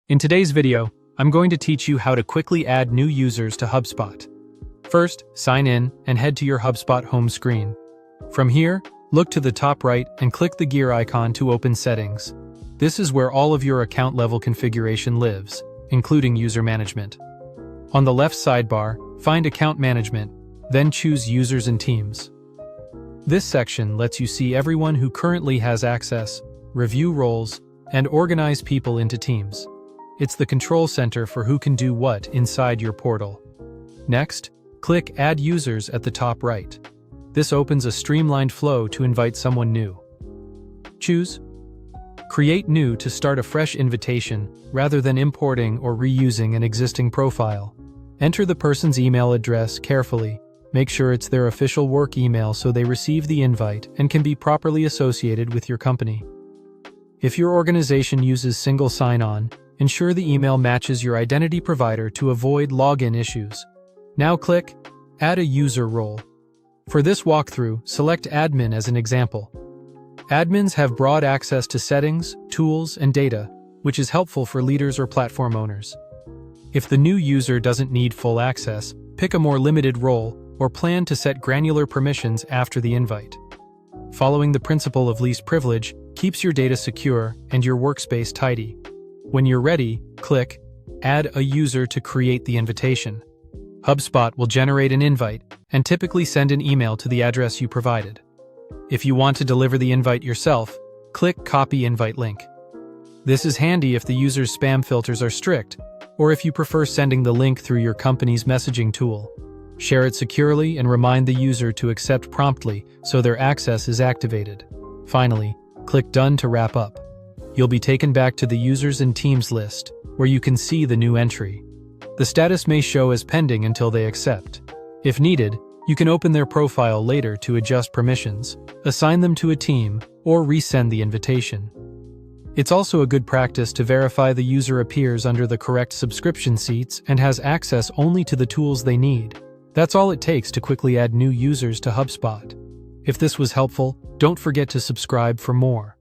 In today's video, I'm going to teach you how to quickly add new users to HubSpot. First, sign in and head to your HubSpot home screen. From here, look to the top right and click the gear icon to open Settings. This is where all of your account level configuration lives, including user management. On the left sidebar, find Account Management, then choose Users and Teams. This section lets you see everyone who currently has access, review roles, and organize people into teams. It's the control center for who can do what inside your portal. Next, click Add Users at the top right. This opens a streamlined flow to invite someone new. Choose Create New to start a fresh invitation rather than importing or reusing an existing profile. Enter the person's email address carefully. Make sure it's their official work email so they receive the invite and can be properly associated with your company. If your organization uses single sign-on, ensure the email matches your identity provider to avoid login issues. Now click Add a User Role. For this walkthrough, select Admin as an example. Admins have broad access to settings, tools, and data, which is helpful for leaders or platform owners. If the new user doesn't need full access, pick a more limited role or plan to set granular permissions after the invite. Following the principle of least privilege keeps your data secure and your workspace tidy. When you're ready, click Add a User to create the invitation. HubSpot will generate an invite and typically send an email to the address you provided. If you want to deliver the invite yourself, click Copy Invite Link. This is handy if the user's spam filters are strict, or if you prefer sending the link through your company's messaging tool. Share it securely and remind the user to accept promptly so their access is activated. Finally, click Done to wrap up. You'll be taken back to the Users and Teams list, where you can see the new entry. The status may show as pending until they accept. If needed, you can open their profile later to adjust permissions, assign them to a team, or resend the invitation. It's also a good practice to verify the user appears under the correct subscription seats and has access only to the tools they need. That's all it takes to quickly add new users to HubSpot. If this was helpful, don't forget to subscribe for more.